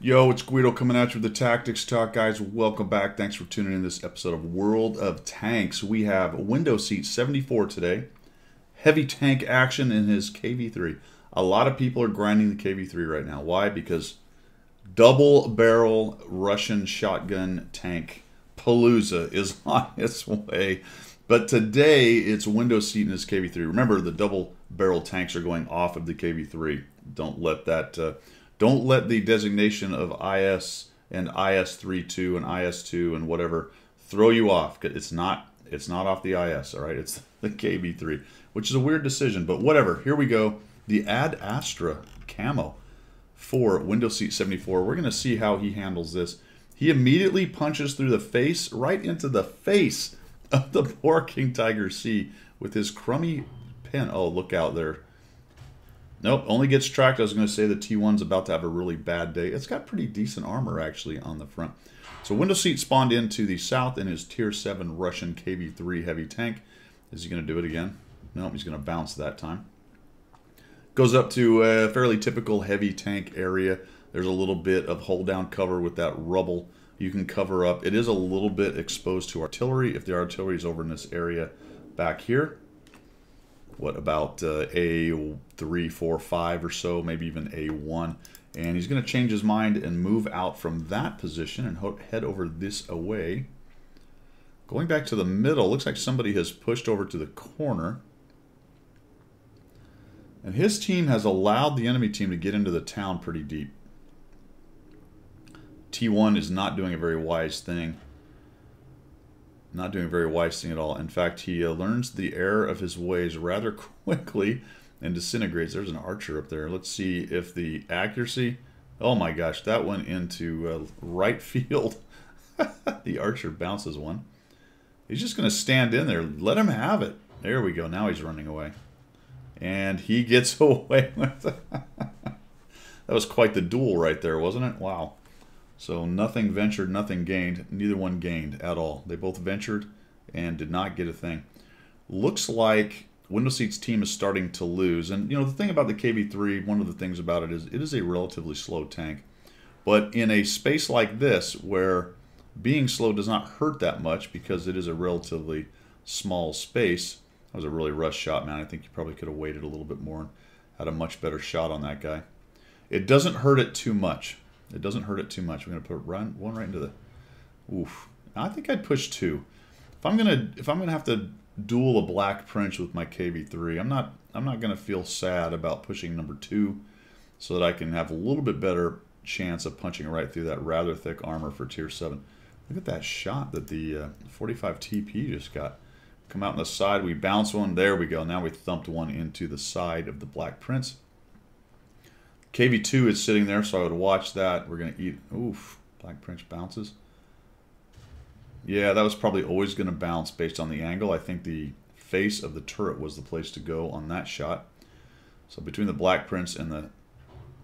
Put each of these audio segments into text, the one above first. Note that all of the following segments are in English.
Yo, it's Guido coming at you with the Tactics Talk, guys. Welcome back. Thanks for tuning in to this episode of World of Tanks. We have Window Seat 74 today. Heavy tank action in his KV-3. A lot of people are grinding the KV-3 right now. Why? Because double barrel Russian shotgun tank Palooza is on its way. But today it's Window Seat in his KV-3. Remember, the double barrel tanks are going off of the KV-3. Don't let that... Don't let the designation of IS and IS-32 and IS-2 and whatever throw you off. It's not off the IS, all right? It's the KV-3, which is a weird decision, but whatever. Here we go. The Ad Astra camo for Window Seat 74. We're going to see how he handles this. He immediately punches through the face, right into the face of the poor King Tiger C with his crummy pen. Oh, look out there. Nope, only gets tracked. I was going to say the T1's about to have a really bad day. It's got pretty decent armor, actually, on the front. So Window Seat spawned into the south in his Tier 7 Russian KV-3 heavy tank. Is he going to do it again? No, he's going to bounce that time. Goes up to a fairly typical heavy tank area. There's a little bit of hold-down cover with that rubble. You can cover up. It is a little bit exposed to artillery if the artillery is over in this area back here. What about A3, 4, 5 or so, maybe even A1. And he's going to change his mind and move out from that position and head over this away. Going back to the middle, looks like somebody has pushed over to the corner. And his team has allowed the enemy team to get into the town pretty deep. T1 is not doing a very wise thing. Not doing a very wise thing at all. In fact, he learns the error of his ways rather quickly and disintegrates. There's an archer up there. Let's see if the accuracy... Oh my gosh, that went into right field. The archer bounces one. He's just going to stand in there. Let him have it. There we go. Now he's running away. And he gets away with it. That was quite the duel right there, wasn't it? Wow. So nothing ventured, nothing gained. Neither one gained at all. They both ventured and did not get a thing. Looks like Window Seat's team is starting to lose. And, you know, the thing about the KV-3, one of the things about it is a relatively slow tank. But in a space like this, where being slow does not hurt that much because it is a relatively small space. That was a really rushed shot, man. I think you probably could have waited a little bit more and had a much better shot on that guy. It doesn't hurt it too much. It doesn't hurt it too much. We're gonna put one right into the. Oof. I think I'd push two. If I'm gonna have to duel a Black Prince with my KV-3, I'm not gonna feel sad about pushing number 2, so that I can have a little bit better chance of punching right through that rather thick armor for Tier 7. Look at that shot that the 45 TP just got. Come out on the side. We bounce one. There we go. Now we thumped one into the side of the Black Prince. KV-2 is sitting there, so I would watch that. We're going to eat... Oof. Black Prince bounces. Yeah, that was probably always going to bounce based on the angle. I think the face of the turret was the place to go on that shot. So between the Black Prince and the...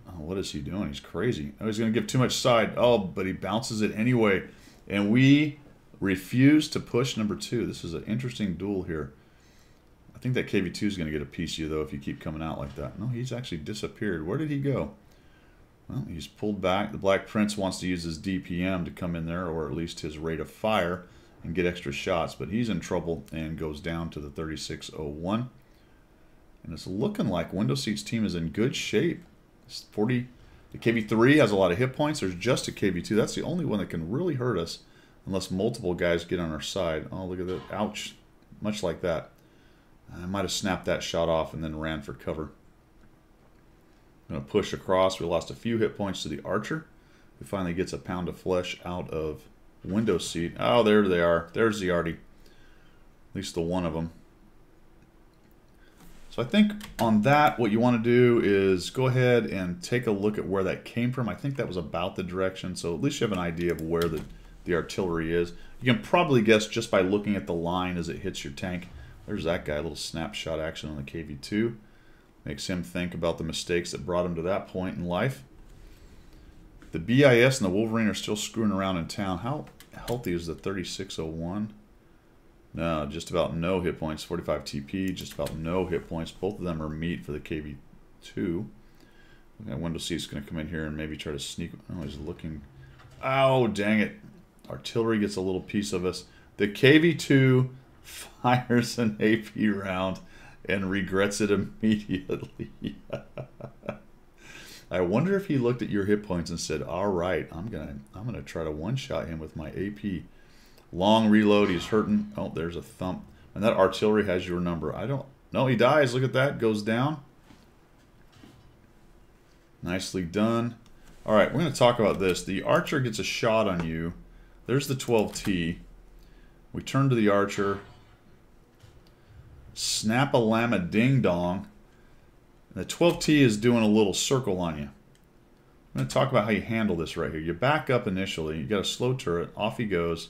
Oh, what is he doing? He's crazy. Oh, he's going to give too much side. Oh, but he bounces it anyway. And we refuse to push number 2. This is an interesting duel here. I think that KV-2 is going to get a piece of you, though, if you keep coming out like that. No, he's actually disappeared. Where did he go? Well, he's pulled back. The Black Prince wants to use his DPM to come in there, or at least his rate of fire, and get extra shots. But he's in trouble and goes down to the 3601. And it's looking like Window Seat's team is in good shape. It's 40. The KV-3 has a lot of hit points. There's just a KV-2. That's the only one that can really hurt us, unless multiple guys get on our side. Oh, look at that. Ouch. Much like that. I might have snapped that shot off and then ran for cover. I'm going to push across. We lost a few hit points to the archer, who finally gets a pound of flesh out of Window Seat. Oh, there they are. There's the arty. At least the one of them. So I think on that, what you want to do is go ahead and take a look at where that came from. I think that was about the direction, so at least you have an idea of where the artillery is. You can probably guess just by looking at the line as it hits your tank. There's that guy, a little snapshot action on the KV-2. Makes him think about the mistakes that brought him to that point in life. The BIS and the Wolverine are still screwing around in town. How healthy is the 3601? No, just about no hit points. 45 TP, just about no hit points. Both of them are meat for the KV-2. That window seat's going to come in here and maybe try to sneak. Oh, he's looking. Oh, dang it. Artillery gets a little piece of us. The KV-2 fires an AP round and regrets it immediately. I wonder if he looked at your hit points and said, all right, I'm gonna try to one-shot him with my AP. Long reload, he's hurting. Oh, there's a thump. And that artillery has your number. I don't... No, he dies. Look at that. Goes down. Nicely done. All right, we're going to talk about this. The archer gets a shot on you. There's the 12T. We turn to the archer. Snap a llama ding dong. The 12T is doing a little circle on you. I'm going to talk about how you handle this right here. You back up initially. You got a slow turret. Off he goes.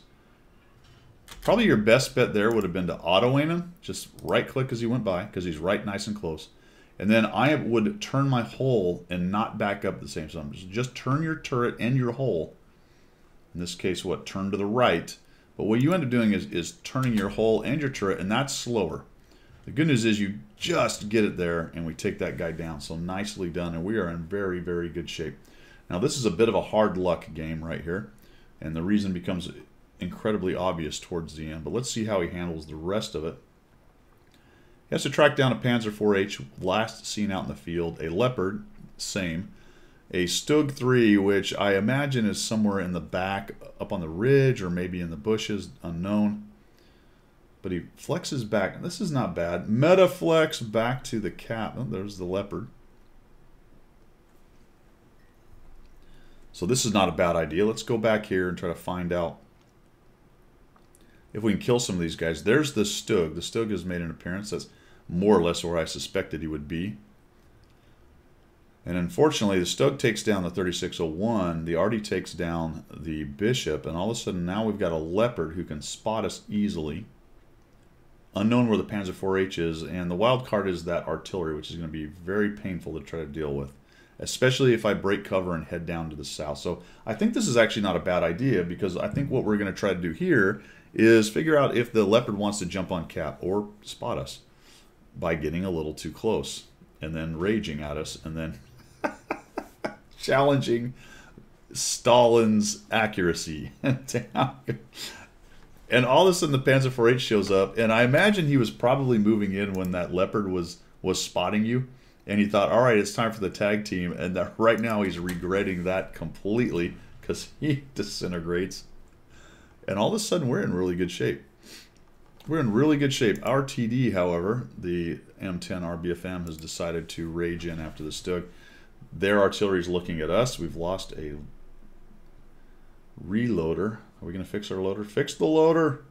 Probably your best bet there would have been to auto-aim him. Just right-click as he went by, because he's right nice and close. And then I would turn my hull and not back up at the same time. Just turn your turret and your hull. In this case, what? Turn to the right. But what you end up doing is turning your hull and your turret, and that's slower. The good news is you just get it there, and we take that guy down. So nicely done, and we are in very, very good shape. Now, this is a bit of a hard luck game right here, and the reason becomes incredibly obvious towards the end. But let's see how he handles the rest of it. He has to track down a Panzer IV-H, last seen out in the field. A Leopard, same. A Stug 3, which I imagine is somewhere in the back, up on the ridge, or maybe in the bushes, unknown. But he flexes back. This is not bad. Meta flex back to the cap. Oh, there's the Leopard. So this is not a bad idea. Let's go back here and try to find out if we can kill some of these guys. There's the Stug. The Stug has made an appearance. That's more or less where I suspected he would be. And unfortunately, the Stug takes down the 3601. The Artie takes down the Bishop. And all of a sudden, now we've got a Leopard who can spot us easily. Unknown where the Panzer IV-H is. And the wild card is that artillery, which is going to be very painful to try to deal with. Especially if I break cover and head down to the south. So I think this is actually not a bad idea, because I think what we're going to try to do here is figure out if the Leopard wants to jump on cap or spot us by getting a little too close and then raging at us and then challenging Stalin's accuracy. And all of a sudden the Panzer IV-H shows up, and I imagine he was probably moving in when that Leopard was spotting you. And he thought, all right, it's time for the tag team. And that right now he's regretting that completely, because he disintegrates. And all of a sudden we're in really good shape. We're in really good shape. Our TD, however, the M10 RBFM, has decided to rage in after the Stug. Their artillery is looking at us. We've lost a reloader. Are we going to fix our loader? Fix the loader.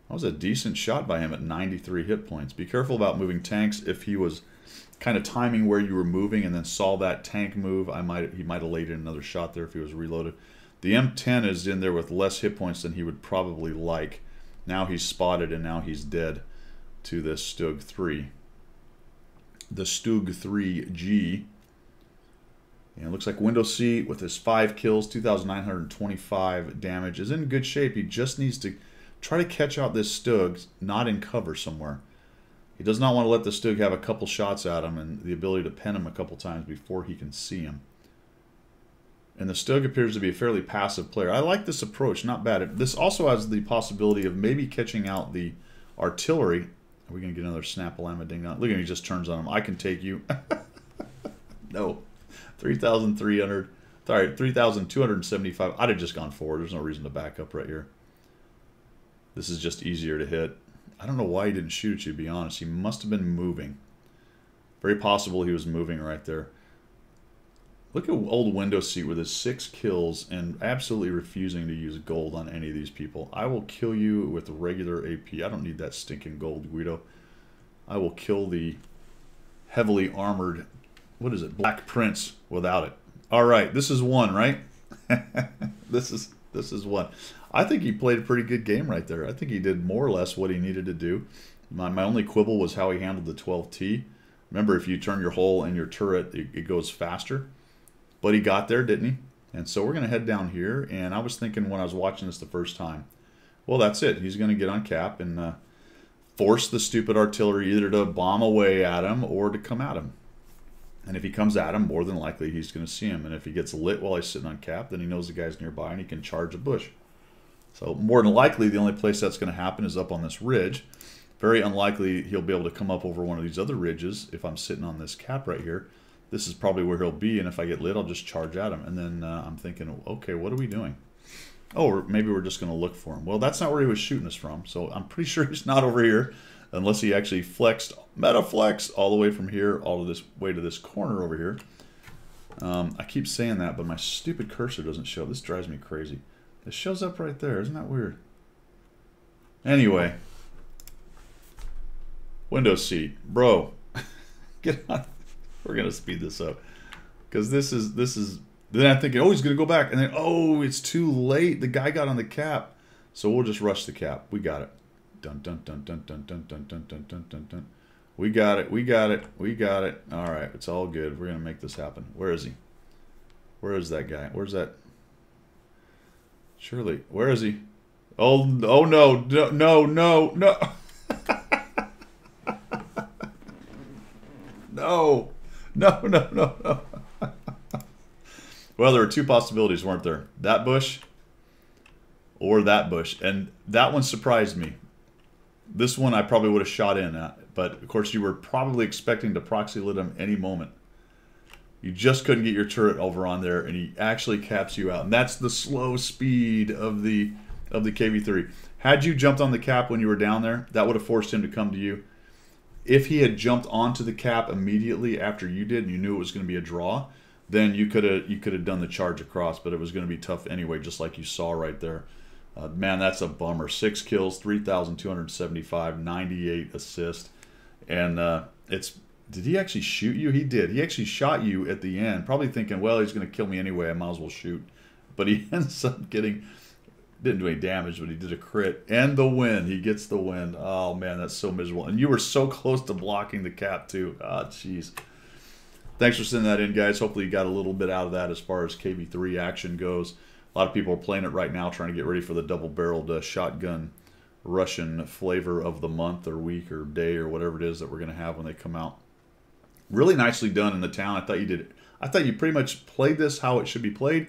That was a decent shot by him at 93 hit points. Be careful about moving tanks. If he was kind of timing where you were moving and then saw that tank move, he might have laid in another shot there if he was reloaded. The M10 is in there with less hit points than he would probably like. Now he's spotted, and now he's dead to this Stug 3. The Stug 3G. And it looks like window seat with his 5 kills, 2,925 damage, is in good shape. He just needs to try to catch out this Stug, not in cover somewhere. He does not want to let the Stug have a couple shots at him and the ability to pen him a couple times before he can see him. And the Stug appears to be a fairly passive player. I like this approach, not bad. This also has the possibility of maybe catching out the artillery. Are we going to get another snap-a-llama ding on? Look at him, he just turns on him. I can take you. No. 3,300. Sorry, 3,275. I'd have just gone forward. There's no reason to back up right here. This is just easier to hit. I don't know why he didn't shoot at you, to be honest. He must have been moving. Very possible he was moving right there. Look at old window seat with his 6 kills and absolutely refusing to use gold on any of these people. I will kill you with regular AP. I don't need that stinking gold, Guido. I will kill the heavily armored, what is it, Black Prince without it. All right, this is one, right? This is one. I think he played a pretty good game right there. I think he did more or less what he needed to do. My only quibble was how he handled the 12T. Remember, if you turn your hull and your turret, it goes faster. But he got there, didn't he? And so we're going to head down here. And I was thinking when I was watching this the first time, well, that's it. He's going to get on cap and force the stupid artillery either to bomb away at him or to come at him. And if he comes at him, more than likely he's going to see him. And if he gets lit while he's sitting on cap, then he knows the guy's nearby and he can charge a bush. So more than likely, the only place that's going to happen is up on this ridge. Very unlikely he'll be able to come up over one of these other ridges if I'm sitting on this cap right here. This is probably where he'll be, and if I get lit, I'll just charge at him. And then I'm thinking, okay, what are we doing? Oh, or maybe we're just going to look for him. Well, that's not where he was shooting us from, so I'm pretty sure he's not over here unless he actually flexed, meta flex, all the way from here all the way to this corner over here. I keep saying that, but my stupid cursor doesn't show. This drives me crazy. It shows up right there. Isn't that weird? Anyway. Window seat. Bro. Get on. We're going to speed this up. Because this is... Then I'm thinking, oh, he's going to go back. And then, oh, it's too late. The guy got on the cap. So we'll just rush the cap. We got it. Dun, dun, dun, dun, dun, dun, dun, dun, dun, dun, dun, dun. We got it. We got it. We got it. All right. It's all good. We're going to make this happen. Where is he? Where is that guy? Where's that? Surely. Where is he? Oh no. No, no, no, no. No. No, no, no, no. Well, there were two possibilities, weren't there? That bush or that bush. And that one surprised me. This one I probably would have shot in at. But, of course, you were probably expecting to proxy lit him any moment. You just couldn't get your turret over on there, and he actually caps you out. And that's the slow speed of the KV-3. Had you jumped on the cap when you were down there, that would have forced him to come to you. If he had jumped onto the cap immediately after you did, and you knew it was going to be a draw, then you could have done the charge across, but it was going to be tough anyway, just like you saw right there. Man, that's a bummer. 6 kills, 3,275, 98 assists. And did he actually shoot you? He did. He actually shot you at the end, probably thinking, well, he's going to kill me anyway. I might as well shoot. But he ends up didn't do any damage, but he did a crit. And the win. He gets the win. Oh, man, that's so miserable. And you were so close to blocking the cap, too. Ah, jeez. Thanks for sending that in, guys. Hopefully you got a little bit out of that as far as KV-3 action goes. A lot of people are playing it right now, trying to get ready for the double-barreled shotgun Russian flavor of the month or week or day or whatever it is that we're going to have when they come out. Really nicely done in the town. I thought you pretty much played this how it should be played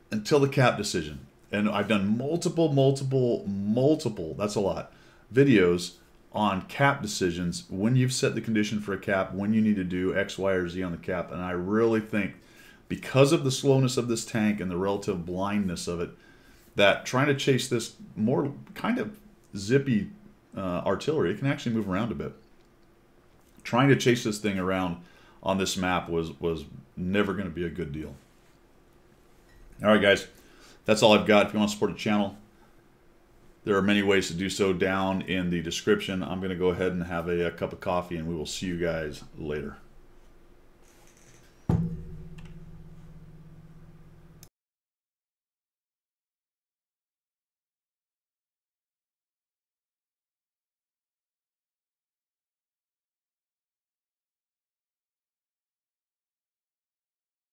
until the cap decision. And I've done multiple, that's a lot, videos on cap decisions, when you've set the condition for a cap, when you need to do X, Y, or Z on the cap. And I really think because of the slowness of this tank and the relative blindness of it, that trying to chase this more kind of zippy artillery, it can actually move around a bit. Trying to chase this thing around on this map was never going to be a good deal. All right, guys. That's all I've got. If you want to support the channel, there are many ways to do so down in the description. I'm going to go ahead and have a cup of coffee, and we will see you guys later.